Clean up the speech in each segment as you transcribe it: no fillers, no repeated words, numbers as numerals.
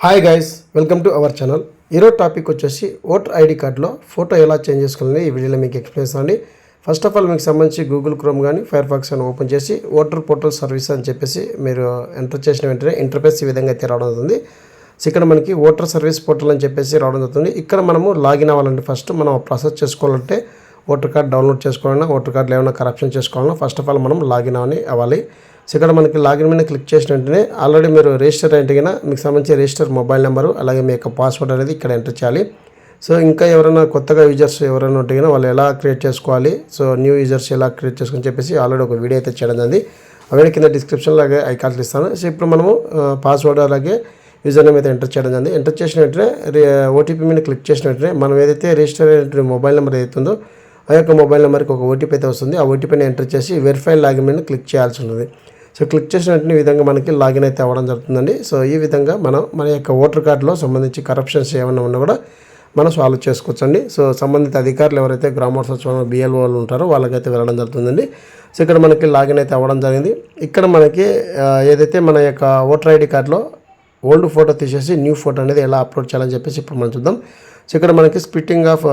Hi guys, welcome to our channel. ఈరోజు topic వచ్చేసి voter ID కార్డులో ఫోటో ఎలా చేంజ్ చేసుకోవాలని ఈ వీడియోలో మీకు ఎక్స్ప్లెయిన్ చేస్తానండి. ఫస్ట్ ఆఫ్ ఆల్ మీకు సంబంధించి గూగుల్ క్రోమ్ కానీ ఫైర్ ఫాక్స్ అని ఓపెన్ చేసి ఓటర్ పోర్టల్ సర్వీస్ అని చెప్పేసి మీరు ఎంటర్ చేసిన వెంటనే ఇంటర్ఫేస్ ఈ విధంగా అయితే రావడం అవుతుంది. సో ఇక్కడ మనకి ఓటర్ సర్వీస్ పోర్టల్ అని చెప్పేసి రావడం అవుతుంది. ఇక్కడ మనము లాగిన్ అవ్వాలంటే ఫస్ట్ మనం ప్రాసెస్ చేసుకోవాలంటే ఓటర్ కార్డ్ డౌన్లోడ్ చేసుకోవాలన్నా ఓటర్ కార్డులో ఏమైనా కరప్షన్ చేసుకోవాలన్నా ఫస్ట్ ఆఫ్ ఆల్ మనం లాగిన్ అవ్వాలి. సో ఇక్కడ మనకి లాగిన్ మీద క్లిక్ చేసిన వెంటనే ఆల్రెడీ మీరు రిజిస్టర్ అయితే కన్నా మీకు సంబంధించి రిజిస్టర్ మొబైల్ నెంబరు అలాగే మీ యొక్క పాస్వర్డ్ అనేది ఇక్కడ ఎంటర్ చేయాలి. సో ఇంకా ఎవరైనా కొత్తగా యూజర్స్ ఎవరైనా ఉంటే కన్నా వాళ్ళు ఎలా క్రియేట్ చేసుకోవాలి, సో న్యూ యూజర్స్ ఎలా క్రియేట్ చేసుకొని చెప్పేసి ఆల్రెడీ ఒక వీడియో అయితే చేయడం జరిగింది. అవన్నీ కింద డిస్క్రిప్షన్లో అలాగే ఐకాన్స్ ఇస్తాను. సో ఇప్పుడు మనము పాస్వర్డ్ అలాగే యూజర్ నేమ్ అయితే ఎంటర్ చేయడం జరిగింది. ఎంటర్ చేసిన వెంటనే ఓటీపీ మీద క్లిక్ చేసిన వెంటనే మనం ఏదైతే రిజిస్టర్ అయిన మొబైల్ నెంబర్ ఏదైతుందో ఆ యొక్క మొబైల్ నెంబర్కి ఒక ఓటీపీ అయితే వస్తుంది. ఆ ఓటీపీని ఎంటర్ చేసి వెరిఫై లాగిన్ మీద క్లిక్ చేయాల్సి ఉంటుంది. సో క్లిక్ చేసిన వెంటనే ఈ విధంగా మనకి లాగిన్ అయితే అవ్వడం జరుగుతుందండి. సో ఈ విధంగా మనం మన యొక్క ఓటర్ కార్డులో సంబంధించి కరప్షన్స్ ఏమైనా ఉన్నా కూడా మనం సాల్వ్ చేసుకోవచ్చండి. సో సంబంధిత అధికారులు ఎవరైతే గ్రామోత్సవ సచివాలయం బిఎల్ఓ వాళ్ళు ఉంటారో వాళ్ళకైతే వెళ్ళడం జరుగుతుందండి. సో ఇక్కడ మనకి లాగిన్ అయితే అవ్వడం జరిగింది. ఇక్కడ మనకి ఏదైతే మన యొక్క ఓటర్ ఐడి కార్డులో ఓల్డ్ ఫోటో తీసేసి న్యూ ఫోటో అనేది ఎలా అప్లోడ్ చేయాలని చెప్పేసి ఇప్పుడు మనం చూద్దాం. సో ఇక్కడ మనకి splitting of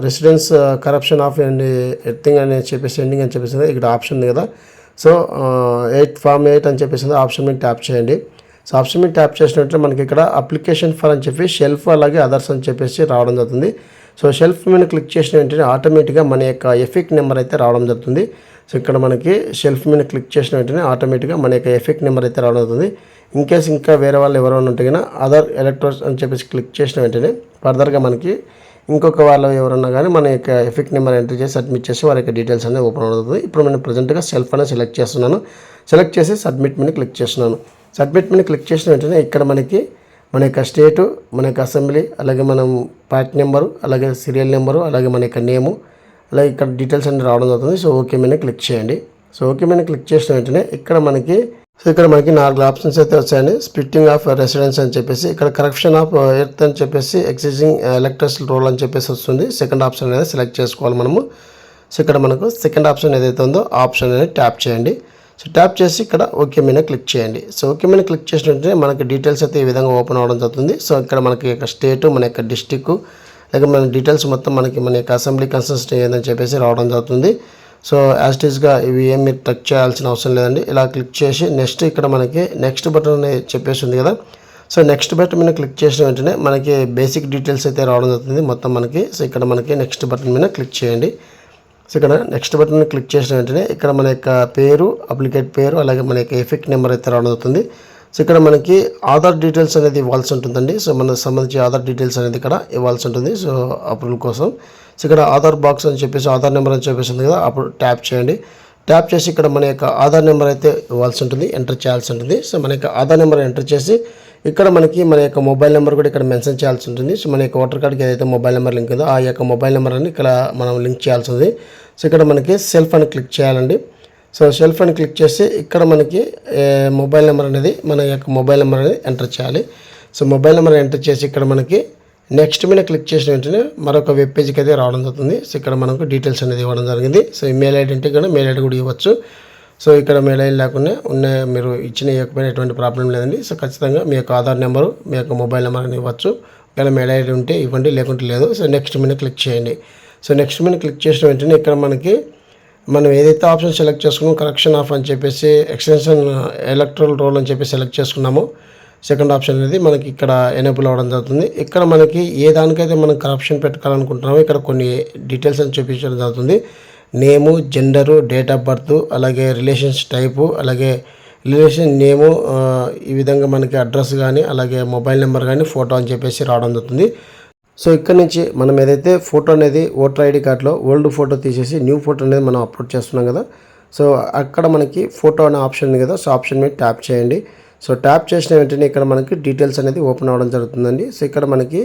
residence corruption of and ఎథింగ్ అని చెప్పేసి ఎండింగ్ అని చెప్పేసి ఇక్కడ ఆప్షన్ ఉంది కదా. సో ఫామ్ 8 అని చెప్పేసి ఆప్షన్ మీద ట్యాప్ చేయండి. సో ఆప్షన్ మీద ట్యాప్ చేసినట్లే మనకి ఇక్కడ అప్లికేషన్ ఫర్ అని చెప్పి షెల్ఫ్ అలాగే అదర్స్ అని చెప్పేసి రావడం జరుగుతుంది. సో షెల్ఫ్ మీద క్లిక్ చేసిన వెంటనే ఆటోమేటిక్గా మన యొక్క ఎఫెక్ట్ నెంబర్ అయితే రావడం జరుగుతుంది. సో ఇక్కడ మనకి షెల్ఫ్ మీద క్లిక్ చేసిన వెంటనే ఆటోమేటిక్గా మన యొక్క ఎఫెక్ట్ నెంబర్ అయితే రావడం జరుగుతుంది. ఇన్కేస్ ఇంకా వేరే వాళ్ళు ఎవరైనా ఉంటే కన్నా అదర్ ఎలక్టర్స్ అని చెప్పేసి క్లిక్ చేసిన వెంటనే ఫర్దర్గా మనకి ఇంకొక వాళ్ళు ఎవరన్నా కానీ మన యొక్క ఎఫెక్ట్ నెంబర్ ఎంటర్ చేసి సబ్మిట్ చేసి వారి యొక్క డీటెయిల్స్ అనేది ఓపెన్ అవుతుంది. ఇప్పుడు నేను ప్రజెంట్గా సెల్ఫ్ అనేది సెలెక్ట్ చేస్తున్నాను. సెలెక్ట్ చేసి సబ్మిట్ మీద క్లిక్ చేస్తున్నాను. సబ్మిట్ మీద క్లిక్ చేసిన వెంటనే ఇక్కడ మనకి మన యొక్క స్టేటు, మన యొక్క అసెంబ్లీ, అలాగే మనం పార్ట్ నెంబరు, అలాగే సీరియల్ నెంబరు, అలాగే మన యొక్క నేము, అలాగే ఇక్కడ డీటెయిల్స్ అన్ని రావడం జరుగుతుంది. సో ఓకే మీద క్లిక్ చేయండి. సో ఓకే మీద క్లిక్ చేసిన వెంటనే ఇక్కడ మనకి 4 ఆప్షన్స్ అయితే వచ్చాయండి. స్ప్లిట్టింగ్ ఆఫ్ రెసిడెన్స్ అని చెప్పేసి, ఇక్కడ కరప్షన్ ఆఫ్ ఎర్త్ అని చెప్పేసి, ఎక్సైజింగ్ ఎలక్టర్స్ రోల్ అని చెప్పేసి వస్తుంది. సెకండ్ ఆప్షన్ అనేది సెలెక్ట్ చేసుకోవాలి మనము. సో ఇక్కడ మనకు సెకండ్ ఆప్షన్ ఏదైతే ఉందో ఆప్షన్ అనేది ట్యాప్ చేయండి. సో ట్యాప్ చేసి ఇక్కడ ఓకే మీద క్లిక్ చేయండి. సో ఓకే మీద క్లిక్ చేసినట్టే మనకి డీటెయిల్స్ అయితే ఈ విధంగా ఓపెన్ అవ్వడం జరుగుతుంది. సో ఇక్కడ మనకి యొక్క స్టేటు, మన యొక్క డిస్టిక్, అలాగే మన డీటెయిల్స్ మొత్తం మనకి మన యొక్క అసెంబ్లీ కన్సిస్టెన్సీ ఏదని చెప్పేసి రావడం జరుగుతుంది. సో యాస్టీస్గా ఇవి ఏం మీరు టచ్ చేయాల్సిన అవసరం లేదండి. ఇలా క్లిక్ చేసి నెక్స్ట్ ఇక్కడ మనకి నెక్స్ట్ బటన్ అనేది చెప్పేసి ఉంది కదా. సో నెక్స్ట్ బటన్ మీద క్లిక్ చేసిన వెంటనే మనకి బేసిక్ డీటెయిల్స్ అయితే రావడం జరుగుతుంది మొత్తం మనకి. సో ఇక్కడ మనకి నెక్స్ట్ బటన్ మీద క్లిక్ చేయండి. సో ఇక్కడ నెక్స్ట్ బటన్ క్లిక్ చేసిన వెంటనే ఇక్కడ మన యొక్క పేరు, అప్లికేట్ పేరు, అలాగే మన యొక్క ఎఫెక్ట్ నెంబర్ అయితే రావడం జరుగుతుంది. సో ఇక్కడ మనకి ఆధార్ డీటెయిల్స్ అనేది ఇవ్వాల్సి ఉంటుందండి. సో మనకు సంబంధించి ఆధార్ డీటెయిల్స్ అనేది ఇక్కడ ఇవ్వాల్సి ఉంటుంది. సో అప్రూవల్ కోసం సో ఇక్కడ ఆధార్ బాక్స్ అని చెప్పేసి ఆధార్ నెంబర్ అని చెప్పేసి ఉంది కదా, అప్పుడు ట్యాప్ చేయండి. ట్యాప్ చేసి ఇక్కడ మన యొక్క ఆధార్ నెంబర్ అయితే ఇవ్వాల్సి ఉంటుంది, ఎంటర్ చేయాల్సి ఉంటుంది. సో మన యొక్క ఆధార్ నెంబర్ ఎంటర్ చేసి ఇక్కడ మనకి మన యొక్క మొబైల్ నెంబర్ కూడా ఇక్కడ మెన్షన్ చేయాల్సి ఉంటుంది. సో మన యొక్క ఓటర్ కార్డ్కి ఏదైతే మొబైల్ నెంబర్ లింక్ ఉందో ఆ యొక్క మొబైల్ నెంబర్ అని ఇక్కడ మనం లింక్ చేయాల్సి ఉంది. సో ఇక్కడ మనకి సెల్ఫ్ అని క్లిక్ చేయాలండి. సో సెల్ఫ్ అని క్లిక్ చేసి ఇక్కడ మనకి మొబైల్ నెంబర్ అనేది మన యొక్క మొబైల్ నెంబర్ అనేది ఎంటర్ చేయాలి. సో మొబైల్ నెంబర్ ఎంటర్ చేసి ఇక్కడ మనకి నెక్స్ట్ మీద క్లిక్ చేసిన వెంటనే మరొక వెబ్ పేజ్కి అయితే రావడం జరుగుతుంది. సో ఇక్కడ మనకు డీటెయిల్స్ అనేది ఇవ్వడం జరిగింది. సో మెయిల్ ఐడి అంటే కూడా మెయిల్ ఐడి కూడా ఇవ్వచ్చు. సో ఇక్కడ మెయిల్ ఐడి లేకుండా మీరు ఇచ్చిన ఇవ్వకపోయినా ఎటువంటి ప్రాబ్లం లేదండి. సో ఖచ్చితంగా మీ యొక్క ఆధార్ నెంబరు, మీ యొక్క మొబైల్ నెంబర్ అని ఇవ్వచ్చు. ఒకవేళ మెయిల్ ఐడి ఉంటే ఇవ్వండి, లేకుంటే లేదు. సో నెక్స్ట్ మీద క్లిక్ చేయండి. సో నెక్స్ట్ మీద క్లిక్ చేసిన వెంటనే ఇక్కడ మనకి మనం ఏదైతే ఆప్షన్ సెలెక్ట్ చేసుకున్నామో కరెక్షన్ ఆఫ్ అని చెప్పేసి ఎక్స్టెన్షన్ ఎలక్ట్రల్ రోల్ అని చెప్పి సెలెక్ట్ చేసుకున్నామో సెకండ్ ఆప్షన్ అనేది మనకి ఇక్కడ ఎనేబుల్ అవ్వడం జరుగుతుంది. ఇక్కడ మనకి ఏ దానికైతే మనం కరప్షన్ పెట్టాలనుకుంటున్నామో ఇక్కడ కొన్ని డీటెయిల్స్ అని చూపించడం జరుగుతుంది. నేము, జెండరు, డేట్ ఆఫ్ బర్త్, అలాగే రిలేషన్స్ టైపు, అలాగే రిలేషన్ నేము, ఈ విధంగా మనకి అడ్రస్ కానీ అలాగే మొబైల్ నెంబర్ కానీ ఫోటో అని చెప్పేసి రావడం జరుగుతుంది. సో ఇక్కడ నుంచి మనం ఏదైతే ఫోటో అనేది ఓటర్ ఐడి కార్డులో ఓల్డ్ ఫోటో తీసేసి న్యూ ఫోటో అనేది మనం అప్లోడ్ చేస్తున్నాం కదా. సో అక్కడ మనకి ఫోటో అనే ఆప్షన్ ఉంది కదా. సో ఆప్షన్ మీద ట్యాప్ చేయండి. సో ట్యాప్ చేసిన వెంటనే ఇక్కడ మనకి డీటెయిల్స్ అనేది ఓపెన్ అవ్వడం జరుగుతుందండి. సో ఇక్కడ మనకి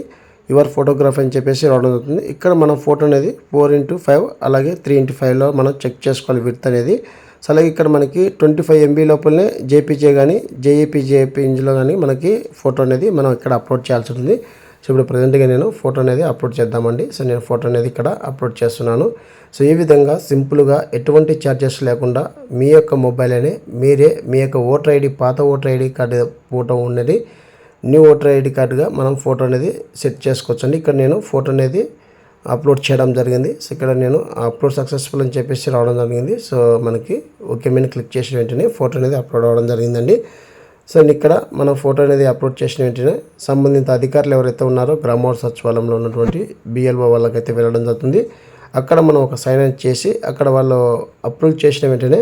యువర్ ఫోటోగ్రాఫ్ అని చెప్పేసి రావడం జరుగుతుంది. ఇక్కడ మనం ఫోటో అనేది 4:5 అలాగే 3:5లో మనం చెక్ చేసుకోవాలి విడ్త్ అనేది. సో అలాగే ఇక్కడ మనకి 25 MB లోపలనే జేపీజే కానీ జేపీజేలో కానీ మనకి ఫోటో అనేది మనం ఇక్కడ అప్లోడ్ చేయాల్సి ఉంటుంది. సో ఇప్పుడు ప్రజెంట్గా నేను ఫోటో అనేది అప్లోడ్ చేద్దామండి. సో నేను ఫోటో అనేది ఇక్కడ అప్లోడ్ చేస్తున్నాను. సో ఈ విధంగా సింపుల్గా ఎటువంటి ఛార్జెస్ లేకుండా మీ యొక్క మొబైల్ అనే మీరే మీ యొక్క ఓటర్ ఐడి, పాత ఓటర్ ఐడి కార్డు ఫోటో ఉన్నది న్యూ ఓటర్ ఐడి కార్డుగా మనం ఫోటో అనేది సెట్ చేసుకోవచ్చు అండి. ఇక్కడ నేను ఫోటో అనేది అప్లోడ్ చేయడం జరిగింది. సో ఇక్కడ నేను అప్లోడ్ సక్సెస్ఫుల్ అని చెప్పేసి రావడం జరిగింది. సో మనకి ఓకే మీద క్లిక్ చేసిన వెంటనే ఫోటో అనేది అప్లోడ్ అవ్వడం జరిగిందండి. సో ఇక్కడ మనం ఫోటో అనేది అప్లోడ్ చేసిన వెంటనే సంబంధిత అధికారులు ఎవరైతే ఉన్నారో గ్రామ సచివాలయంలో ఉన్నటువంటి బిఎల్ఓ వాళ్ళకైతే వెళ్ళడం జరుగుతుంది. అక్కడ మనం ఒక సైన్ ఇన్ చేసి అక్కడ వాళ్ళు అప్రూవ్ చేసిన వెంటనే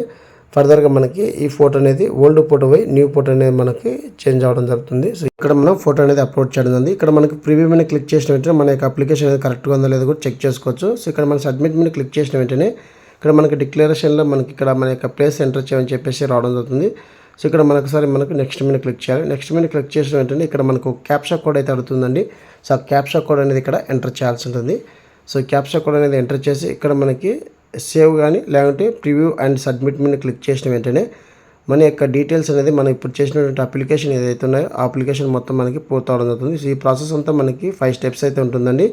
ఫర్దర్గా మనకి ఈ ఫోటో అనేది ఓల్డ్ ఫోటో పోయి న్యూ ఫోటో అనేది మనకి చేంజ్ అవ్వడం జరుగుతుంది. సో ఇక్కడ మనం ఫోటో అనేది అప్లోడ్ చేయడం జరిగింది. ఇక్కడ మనకి ప్రివ్యూ మీద క్లిక్ చేసిన వెంటనే మన యొక్క అప్లికేషన్ అనేది కరెక్ట్గా ఉందో లేదో కూడా చెక్ చేసుకోవచ్చు. సో ఇక్కడ మనం సబ్మిట్ మీద క్లిక్ చేసిన వెంటనే ఇక్కడ మనకి డిక్లరేషన్లో మనకి ఇక్కడ మన యొక్క ప్లేస్ ఎంటర్ చేయమని చెప్పేసి రావడం జరుగుతుంది. సో ఇక్కడ మనకు నెక్స్ట్ మీద క్లిక్ చేయాలి. నెక్స్ట్ మీద క్లిక్ చేసిన వెంటనే ఇక్కడ మనకు క్యాప్చా కోడ్ అయితే అడుగుతుందండి. సో ఆ క్యాప్చా కోడ్ అనేది ఇక్కడ ఎంటర్ చేయాల్సి ఉంటుంది. సో క్యాప్చా కోడ్ అనేది ఎంటర్ చేసి ఇక్కడ మనకి సేవ్ కానీ లేకుంటే ప్రివ్యూ అండ్ సబ్మిట్ మీద క్లిక్ చేసిన వెంటనే మన యొక్క డీటెయిల్స్ అనేది మనం ఇప్పుడు చేసినటువంటి అప్లికేషన్ ఏదైతే ఉన్నాయో ఆ అప్లికేషన్ మొత్తం మనకి పూర్తవడం జరుగుతుంది. సో ఈ ప్రాసెస్ అంతా మనకి 5 స్టెప్స్ అయితే ఉంటుందండి.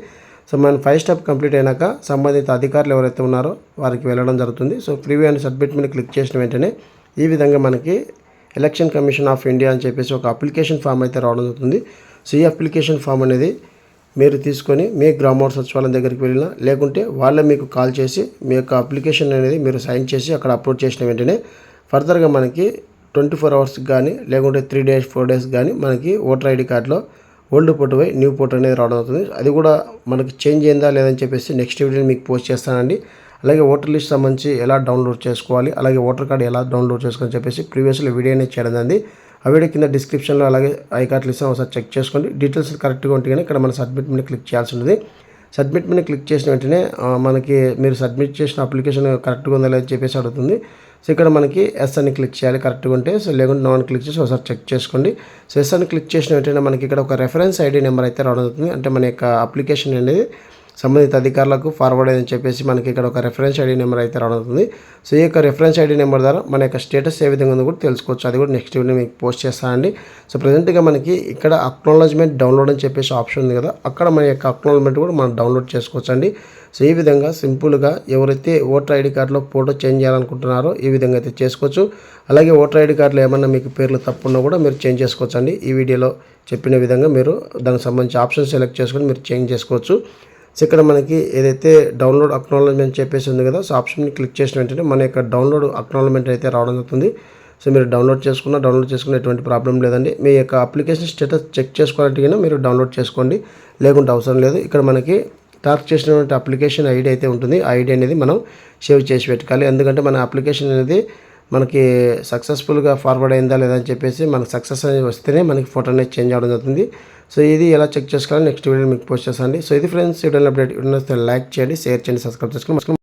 సో మన 5 స్టెప్ కంప్లీట్ అయినాక సంబంధిత అధికారులు ఎవరైతే ఉన్నారో వారికి వెళ్ళడం జరుగుతుంది. సో ప్రివ్యూ అండ్ సబ్మిట్ మీద క్లిక్ చేసిన వెంటనే ఈ విధంగా మనకి ఎలక్షన్ కమిషన్ ఆఫ్ ఇండియా అని చెప్పేసి ఒక అప్లికేషన్ ఫామ్ అయితే రావడం జరుగుతుంది. సో ఈ అప్లికేషన్ ఫామ్ అనేది మీరు తీసుకొని మీ గ్రామ సచివాలయం దగ్గరికి వెళ్ళినా లేకుంటే వాళ్ళే మీకు కాల్ చేసి మీ యొక్క అప్లికేషన్ అనేది మీరు సైన్ చేసి అక్కడ అప్లోడ్ చేసిన వెంటనే ఫర్దర్గా మనకి 24 అవర్స్ కానీ లేకుంటే 3 days 4 days కానీ మనకి ఓటర్ ఐడి కార్డులో ఓల్డ్ ఫోటో పోయి న్యూ ఫోటో అనేది రావడం అవుతుంది. అది కూడా మనకి చేంజ్ అయిందా లేదని చెప్పేసి నెక్స్ట్ వీడియోని మీకు పోస్ట్ చేస్తానండి. అలాగే ఓటర్ లిస్ట్ సంబంధించి ఎలా డౌన్లోడ్ చేసుకోవాలి, అలాగే ఓటర్ కార్డు ఎలా డౌన్లోడ్ చేసుకోవాలని చెప్పేసి ప్రీవియస్లో వీడియో అనేది చేయడం జరిగింది. ఆ వీడియో కింద డిస్క్రిప్షన్లో అలాగే ఐ కార్డులు ఇస్తాం, ఒకసారి చెక్ చేసుకోండి. డీటెయిల్స్ కరెక్ట్గా ఉంటే కానీ ఇక్కడ మనం సబ్మిట్ మీద క్లిక్ చేయాల్సి ఉంటుంది. సబ్మిట్ మీద క్లిక్ చేసిన వెంటనే మనకి మీరు సబ్మిట్ చేసిన అప్లికేషన్ కరెక్ట్గా ఉందా లేదని చెప్పేసి అడుగుతుంది. సో ఇక్కడ మనకి ఎస్ అని క్లిక్ చేయాలి కరెక్ట్గా ఉంటే. సో లేకుంటే నో అని క్లిక్ చేసి ఒకసారి చెక్ చేసుకోండి. సో ఎస్ అని క్లిక్ చేసిన వెంటనే మనకి ఇక్కడ ఒక రెఫరెన్స్ ఐడి నెంబర్ అయితే రావడం అవుతుంది. అంటే మన యొక్క అప్లికేషన్ అనేది సంబంధిత అధికారులకు ఫార్వర్డ్ అని చెప్పేసి మనకి ఇక్కడ ఒక రెఫరెన్స్ ఐడి నెంబర్ అయితే రావడం అవుతుంది. సో ఈ యొక్క రెఫరెన్స్ ఐడి నెంబర్ ద్వారా మన యొక్క స్టేటస్ ఏ విధంగా ఉందో కూడా తెలుసుకోవచ్చు. అది కూడా నెక్స్ట్ వీడియో మీకు పోస్ట్ చేస్తానండి. సో ప్రజెంట్గా మనకి ఇక్కడ అక్నాలజ్మెంట్ డౌన్లోడ్ అని చెప్పేసి ఆప్షన్ ఉంది కదా, అక్కడ మన యొక్క అక్నాలజ్మెంట్ కూడా మనం డౌన్లోడ్ చేసుకోవచ్చు అండి. సో ఈ విధంగా సింపుల్గా ఎవరైతే ఓటర్ ఐడి కార్డులో ఫోటో చేంజ్ చేయాలనుకుంటున్నారో ఈ విధంగా అయితే చేసుకోవచ్చు. అలాగే ఓటర్ ఐడి కార్డులో ఏమన్నా మీకు పేర్లు తప్పున్నా కూడా మీరు చేంజ్ చేసుకోవచ్చు అండి. ఈ వీడియోలో చెప్పిన విధంగా మీరు దానికి సంబంధించి ఆప్షన్ సెలెక్ట్ చేసుకొని మీరు చేంజ్ చేసుకోవచ్చు. సో ఇక్కడ మనకి ఏదైతే డౌన్లోడ్ అక్నాలజ్మెంట్ చెప్పేసి ఉంది కదా, సో ఆప్షన్ని క్లిక్ చేసిన వెంటనే మన యొక్క డౌన్లోడ్ అక్నాలజ్మెంట్ అయితే రావడం జరుగుతుంది. సో మీరు డౌన్లోడ్ చేసుకున్న ఎటువంటి ప్రాబ్లం లేదండి. మీ యొక్క అప్లికేషన్ స్టేటస్ చెక్ చేసుకోవాలంటే మీరు డౌన్లోడ్ చేసుకోండి, లేకుంటే అవసరం లేదు. ఇక్కడ మనకి టార్క్ చేసినటువంటి అప్లికేషన్ ఐడి అయితే ఉంటుంది. ఆ ఐడి అనేది మనం సేవ్ చేసి పెట్టుకోవాలి. ఎందుకంటే మన అప్లికేషన్ అనేది మనకి సక్సెస్ఫుల్గా ఫార్వర్డ్ అయిందా లేదని చెప్పేసి మనకి సక్సెస్ అనేది వస్తేనే మనకి ఫోటో అనేది చేంజ్ అవ్వడం జరుగుతుంది. సో ఇది ఎలా చెక్ చేసుకోవాలని నెక్స్ట్ వీడియో మీకు పోస్ట్ చేస్తానండి. సో ఇది ఫ్రెండ్స్ వీడియో అప్డేట్ లైక్ చేయండి, షేర్ చేయండి, సబ్స్క్రైబ్ చేసుకోండి.